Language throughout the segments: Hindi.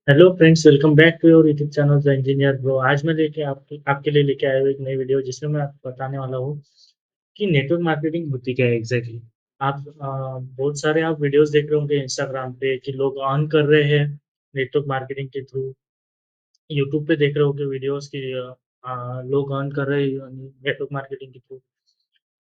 Hello friends, welcome back to your YouTube channel the engineer bro. आज मैं लेके आपके लिए लेके आया हूँ एक नई वीडियो जिसमें मैं आपको बताने वाला हूँ कि नेटवर्क मार्केटिंग होती क्या है एग्जैक्टली। आप बहुत सारे आप वीडियोस देख रहे होंगे इंस्टाग्राम पे कि लोग अर्न कर रहे हैं नेटवर्क मार्केटिंग के थ्रू। यूट्यूब पे देख रहे होंगे वीडियोस कि लोग अर्न कर रहे हैं नेटवर्क मार्केटिंग के थ्रू।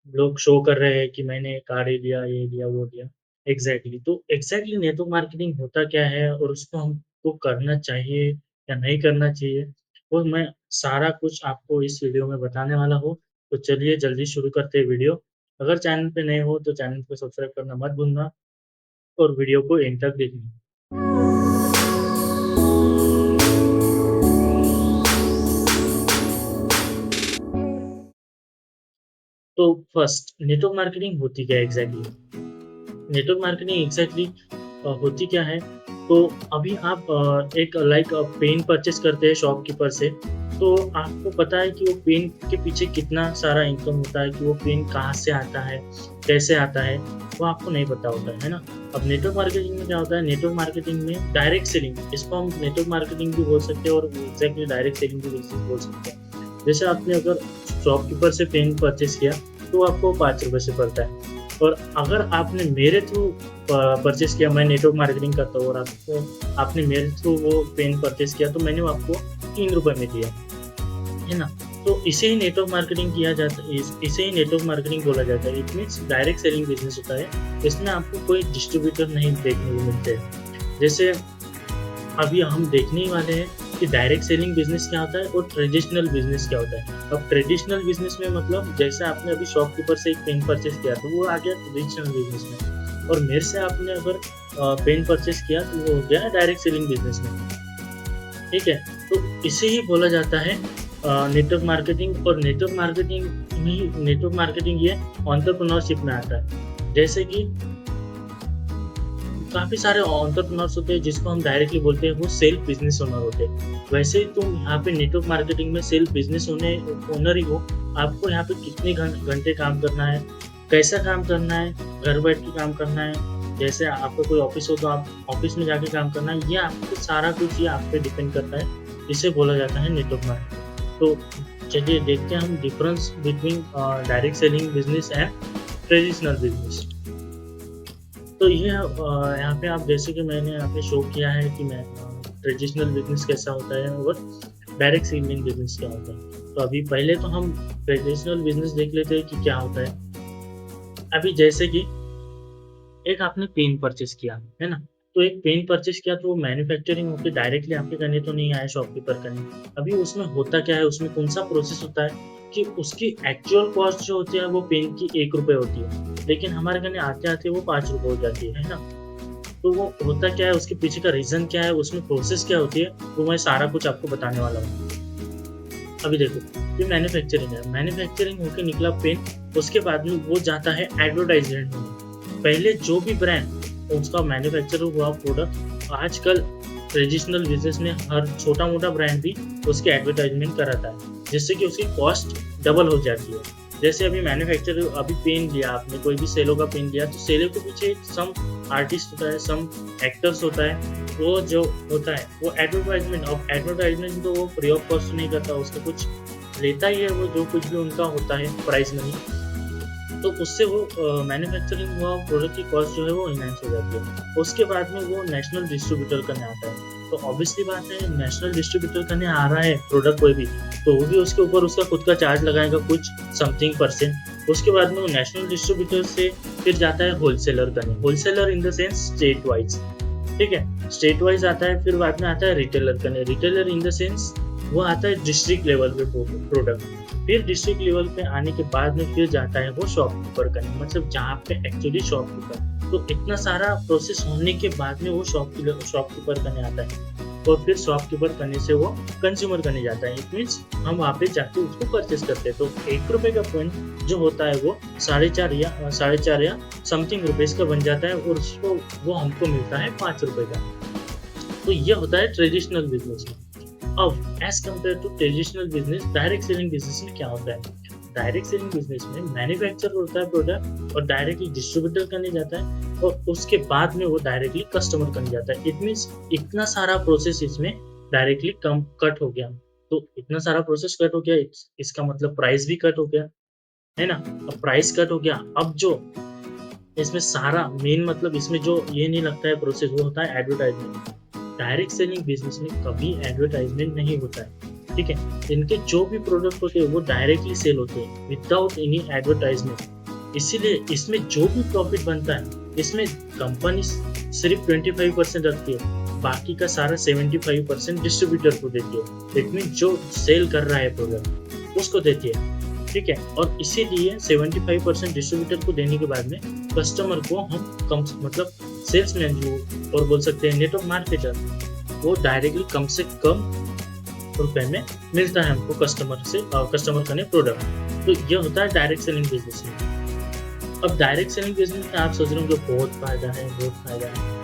लोग शो कर रहे हैं कि मैंने कार ये लिया, वो लिया। एग्ज़ैक्टली तो एग्ज़ैक्टली नेटवर्क मार्केटिंग होता क्या है और उसको हमको करना चाहिए या नहीं करना चाहिए, वो मैं सारा कुछ आपको इस वीडियो में बताने वाला हूँ। तो चलिए जल्दी शुरू करते हैं वीडियो। अगर चैनल पे नए हो तो चैनल को सब्सक्राइब करना मत भूलना और वीडियो को एंड तक देखना। तो फर्स्ट नेटवर्क मार्केटिंग होती क्या है एग्ज़ैक्टली? नेटवर्क मार्केटिंग एग्जैक्टली होती क्या है? तो अभी आप एक लाइक पेन परचेस करते हैं शॉपकीपर से, तो आपको पता है कि वो पेन के पीछे कितना सारा इनकम होता है, कि वो पेन कहाँ से आता है, कैसे आता है, वो आपको नहीं पता होता है ना? अब नेटवर्क मार्केटिंग में क्या होता है, नेटवर्क मार्केटिंग में डायरेक्ट सेलिंग, इसको हम नेटवर्क मार्केटिंग भी बोल सकते हैं और एग्जैक्टली डायरेक्ट सेलिंग भी बोल सकते हैं। जैसे आपने अगर शॉपकीपर से पेन परचेस किया, तो आपको ₹5 से पड़ता है। और अगर आपने मेरे थ्रू परचेस किया, मैं नेटवर्क मार्केटिंग करता हूँ और आपने मेरे थ्रू वो पेन परचेस किया, तो मैंने वो आपको ₹3 में दिया, है ना? तो इसे ही नेटवर्क मार्केटिंग किया जाता है, इसे ही नेटवर्क मार्केटिंग बोला जाता है। It means direct selling business होता है। इसमें आपको कोई डिस्ट्रीब्यूटर नहीं देखने को मिलते हैं। जैसे अभी हम देखने ही वाले हैं कि डायरेक्ट सेलिंग बिज़नेस क्या होता है और ट्रेडिशनल बिज़नेस क्या होता है। अब ट्रेडिशनल बिज़नेस में मतलब जैसे आपने अभी शॉपकीपर से एक पेन परचेज़ किया, तो वो आ गया ट्रेडिशनल बिज़नेस में, और मेरे से आपने अगर पेन परचेज़ किया, तो वो हो गया डायरेक्ट सेलिंग बिज़नेस में, ठीक है? तो इसे ही बोला जाता है नेटवर्क मार्केटिंग। और नेटवर्क मार्केटिंग ये एंटरप्रेन्योरशिप में आता है। जैसे कि काफ़ी सारे एंटरप्रेन्योर्स होते हैं जिसको हम डायरेक्टली बोलते हैं, वो सेल्फ बिज़नेस ओनर होते हैं। वैसे ही तुम यहाँ पे नेटवर्क मार्केटिंग में सेल्फ बिज़नेस ओनर ही हो। आपको यहाँ पे कितने घंटे काम करना है, कैसा काम करना है, घर बैठ के काम करना है, जैसे आपका कोई ऑफ़िस हो तो आप ऑफ़िस में जाके काम करना है, ये आपको सारा कुछ ये आप पे डिपेंड करता है। इसे बोला जाता है नेटवर्क मार्केटिंग। तो चलिए देखते हैं हम difference between direct selling business and traditional business. तो ये यहाँ पे आप जैसे कि मैंने यहाँ पे शो किया है कि मैं ट्रेडिशनल बिज़नेस कैसा होता है और डायरेक्ट सेलिंग बिज़नेस क्या होता है। तो अभी पहले तो हम ट्रेडिशनल बिज़नेस देख लेते हैं कि क्या होता है। अभी जैसे कि एक आपने पेन परचेज़ किया, है ना? तो एक पेन परचेज़ किया, तो वो मैन्युफैक्चरिंग होके डायरेक्टली आपके करने तो नहीं आया शॉपकीपर करने। अभी उसमें होता क्या है, उसमें कौन-सा प्रोसेस होता है कि उसकी एक्चुअल कॉस्ट जो होती है वो पेन की ₹1 होती है, लेकिन हमारे करने आते-आते वो ₹5 हो जाती है ना? तो वो होता क्या है, उसके पीछे का रीज़न क्या है, उसमें प्रोसेस क्या होती है, वो मैं सारा कुछ आपको बताने वाला हूँ। अभी देखो, ये मैन्युफैक्चरिंग है, मैन्युफैक्चरिंग होके निकला पेन, उसके बाद में वो जाता है एडवर्टाइज़मेंट में। पहले जो भी ब्रांड उसका मैन्युफैक्चर हुआ प्रोडक्ट, आजकल ट्रेडिशनल बिज़नेस में हर छोटा-मोटा ब्रांड भी उसकी एडवर्टाइज़मेंट कराता है, जिससे कि उसकी कॉस्ट डबल हो जाती है। जैसे अभी मैन्युफैक्चर, अभी पेन लिया आपने, कोई भी सेलो का पेन लिया, तो सेलो के पीछे सम आर्टिस्ट होता है, सम एक्टर्स होता है, वो जो होता है वो एडवर्टाइज़मेंट तो वो फ्री ऑफ कॉस्ट नहीं करता, उसका कुछ लेता ही है, वो जो कुछ भी उनका होता है प्राइस मनी। तो उससे वो मैन्युफैक्चरिंग हुआ प्रोडक्ट की कॉस्ट जो है वो एनहांस हो जाती है। उसके बाद में वो नेशनल डिस्ट्रीब्यूटर करने आता है। तो ऑब्वियसली बात है, नेशनल डिस्ट्रीब्यूटर करने आ रहा है प्रोडक्ट कोई भी, तो वो भी उसके ऊपर उसका खुद का चार्ज लगाएगा कुछ समथिंग परसेंट। उसके बाद में वो नेशनल डिस्ट्रीब्यूटर से फिर जाता है होलसेलर करने, wholesaler in the sense state wise, ठीक है? स्टेट वाइज़ आता है, फिर बाद में आता है रिटेलर करने, रिटेलर इन द सेंस वो आता है डिस्ट्रिक्ट लेवल पे प्रोडक्ट। फिर डिस्ट्रिक्ट लेवल पे आने के बाद में फिर जाता है वो शॉपकीपर करने, मतलब जहाँ पे एक्चुअली शॉपकीपर। तो इतना सारा प्रोसेस होने के बाद में वो शॉपकीपर करने आता है, और फिर शॉपकीपर करने से वो कंज्यूमर करने जाता है। इट मीन्स हम वहाँ पे जाके उसको परचेस करते हैं। तो ₹1 का पॉइंट जो होता है वो 4.5 या समथिंग रुपीज़ का बन जाता है, और उसको वो हमको मिलता है ₹5 का। तो ये होता है ट्रेडिशनल बिज़नेस में। अब as compare to traditional business, direct selling business में क्या होता है? डायरेक्ट सेलिंग बिज़नेस में मैन्युफैक्चरर होता है प्रोडक्ट और डायरेक्टली डिस्ट्रीब्यूटर कने जाता है और उसके बाद में वो डायरेक्टली कस्टमर कने जाता है। इट मीन्स इतना सारा प्रोसेस इसमें डायरेक्टली कम कट हो गया। तो इतना सारा प्रोसेस कट हो गया, इसका मतलब प्राइस भी कट हो गया, है ना? अब प्राइस कट हो गया, अब जो इसमें सारा मेन मतलब इसमें जो ये नहीं लगता है प्रोसेस, वो होता है एडवर्टाइज़मेंट। डायरेक्ट सेलिंग बिज़नेस में कभी एडवर्टाइज़मेंट नहीं होता है, ठीक है? इनके जो भी प्रोडक्ट होते हैं वो डायरेक्टली सेल होते हैं विदाउट एनी एडवर्टाइज़मेंट। इसीलिए इसमें जो भी प्रॉफ़िट बनता है, इसमें कंपनी सिर्फ़ 25% रखती है, बाकी का सारा 75% डिस्ट्रीब्यूटर को देती है। इट मीन्स जो सेल कर रहा है प्रोडक्ट, उसको देती है। ठीक है? और इसीलिए 75% डिस्ट्रीब्यूटर को देने के बाद में कस्टमर को हम कम मतलब सेल्समैन जो और बोल सकते हैं नेटवर्क मार्केटर, वो डायरेक्टली कम से कम रुपए में मिलता है हमको कस्टमर का प्रोडक्ट। तो ये होता है डायरेक्ट सेलिंग बिज़नेस में। अब डायरेक्ट सेलिंग बिज़नेस में आप सोच रहे होंगे बहुत फ़ायदा है, बहुत फ़ायदा है।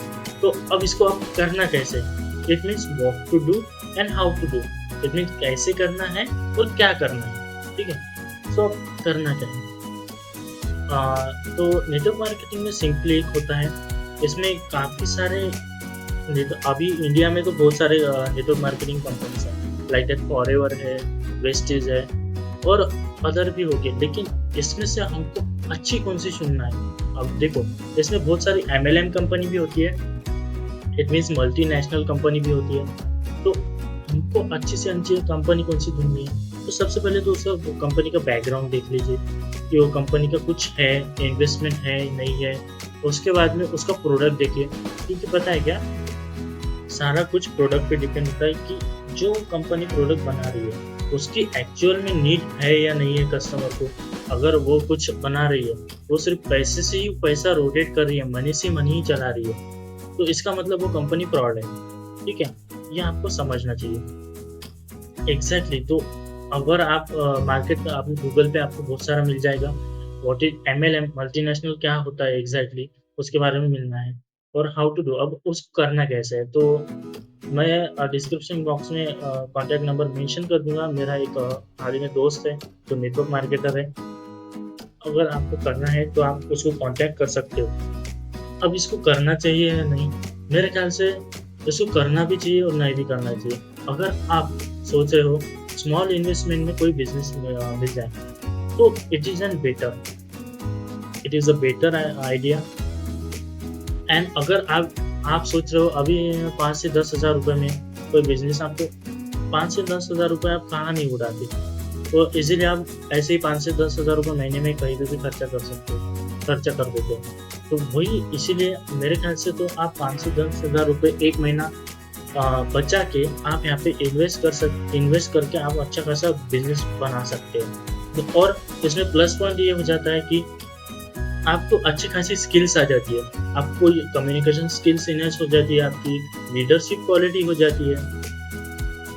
तो अब इसको आप करना कैसे? It means what to do and how to do. It means कैसे करना है और क्या करना है, ठीक है? सो करना क्या है? तो नेटवर्क मार्केटिंग में सिंपली एक होता है, इसमें काफ़ी सारे अभी इंडिया में तो बहुत सारे नेटवर्क मार्केटिंग कंपनीज़ हैं, लाइक दैट फॉरएवर है, वेस्टेज है और अदर भी हो गए, लेकिन इसमें से हमको अच्छी कौन-सी चुनना है? अब देखो, इसमें बहुत सारी एमएलएम कंपनी भी होती है, इट मीन्स मल्टीनेशनल कंपनी भी होती है, तो हमको अच्छी से अच्छी कंपनी कौन-सी ढूँढनी है? तो सबसे पहले तो उसका वो कंपनी का बैकग्राउंड देख लीजिए कि वो कंपनी का कुछ है, इन्वेस्टमेंट है, नहीं है। उसके बाद में उसका प्रोडक्ट देखिए, क्योंकि पता है क्या? सारा कुछ प्रोडक्ट पे डिपेंड होता है कि जो कंपनी प्रोडक्ट बना रही है, उसकी एक्चुअल में नीड है या नहीं है कस्टमर को। अगर वो कुछ बना रही है, वो सिर्फ़ पैसे से ही पैसा रोटेट कर रही है, मनी से मनी ही चला रही है, तो इसका मतलब वो कंपनी फ्रॉड है, ठीक है? ये आपको समझना चाहिए। एग्ज़ैक्टली तो अगर आप मार्केट में आप गूगल पे आपको बहुत सारा मिल जाएगा, व्हाट इज़ एमएलएम मल्टीनेशनल क्या होता है एग्ज़ैक्टली उसके बारे में मिलना है और हाउ टू डू अब उसको करना कैसे है। तो मैं डिस्क्रिप्शन बॉक्स में कॉन्टैक्ट नंबर मेंशन कर दूँगा। मेरा एक हाल ही में दोस्त है, जो नेटवर्क मार्केटर है। अगर आपको करना है तो आप उसको कॉन्टैक्ट कर सकते हो। अब इसको करना चाहिए या नहीं? मेरे ख़्याल से इसको करना भी चाहिए और नहीं भी करना चाहिए। अगर आप सोच रहे हो स्मॉल इन्वेस्टमेंट में कोई बिज़नेस मिल जाए, तो it is a better idea and अगर आप सोच रहे हो अभी 5 से 10,000 रुपए में कोई बिज़नेस आपको 5 से 10,000 रुपए आप कहाँ नहीं उड़ाते। तो इज़िली आप ऐसे ही 5 से 10,000 रुपए महीने में कहीं पे भी खर्चा कर सकते हो, खर्चा कर देते हो। तो वही इसीलिए मेरे ख़्याल से तो आप 5 से 10,000 रुपए 1 महीना बचा के आप यहाँ पे इन्वेस्ट करके आप अच्छा खासा बिज़नेस बना सकते हो। तो और इसमें प्लस पॉइंट ये हो जाता है कि आपको अच्छी खासी स्किल्स आ जाती है। आपको ये कम्युनिकेशन स्किल्स इनहेंस हो जाती है, आपकी लीडरशिप क्वालिटी हो जाती है,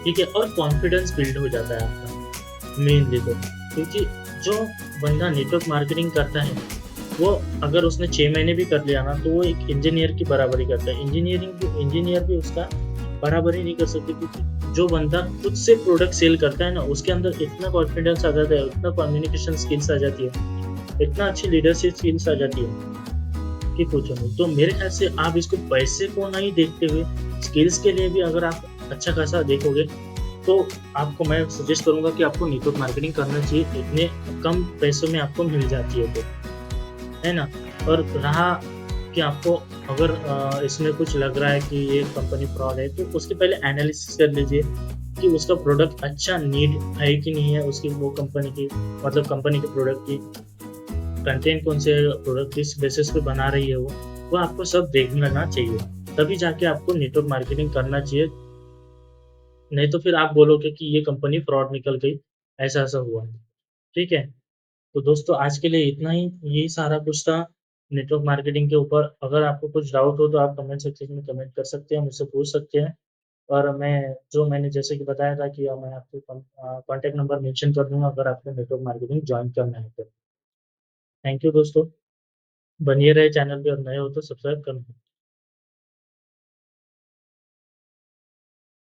ठीक है? और कॉन्फिडेंस बिल्ड हो जाता है आपका, मेनली तो। क्योंकि जो बंदा नेटवर्क मार्केटिंग करता है, वो अगर उसने 6 महीने भी कर लिया ना, तो वो एक इंजीनियर की बराबरी करता है। इंजीनियर भी उसका बराबरी नहीं कर सकते क्योंकि जो बंदा खुद से प्रोडक्ट सेल करता है ना, उसके अंदर इतना कॉन्फिडेंस आ जाता है, इतना कम्युनिकेशन स्किल्स आ जाती है, इतना अच्छी लीडरशिप स्किल्स आ जाती है कि पूछो नहीं। तो मेरे ख्याल से आप इसको पैसे को नहीं देखते हुए स्किल्स के लिए भी अगर आप अच्छा खासा देखोगे, तो आपको मैं सजेस्ट करूँगा कि आपको नेटवर्क मार्केटिंग करना चाहिए, इतने कम पैसों में आपको मिल जाती है तो, है ना? और रहा कि आपको अगर इसमें कुछ लग रहा है कि ये कंपनी फ्रॉड है, तो उसके पहले एनालिसिस कर लीजिए कि उसका प्रोडक्ट अच्छा नीड है कि नहीं है उसकी वो कंपनी की, मतलब कंपनी के प्रोडक्ट की कंटेंट कौन से प्रोडक्ट किस बेसिस पे बना रही है वो आपको सब देख लेना चाहिए। तभी जाके आपको नेटवर्क मार्केटिंग करना चाहिए, नहीं तो फिर आप बोलोगे कि ये कंपनी फ्रॉड निकल गई, ऐसा-ऐसा हुआ। ठीक है? तो दोस्तों आज के लिए इतना ही, यही सारा कुछ था नेटवर्क मार्केटिंग के ऊपर। अगर आपको कुछ डाउट हो तो आप कमेंट सेक्शन में कमेंट कर सकते हैं, मुझसे पूछ सकते हैं और मैंने जैसे कि बताया था कि मैं आपको कॉन्टैक्ट नंबर मेंशन कर दूँगा अगर आपको नेटवर्क मार्केटिंग जॉइन करना है तो। थैंक यू दोस्तों, बनिए रहे चैनल पे और नए हो तो सब्सक्राइब कर लें।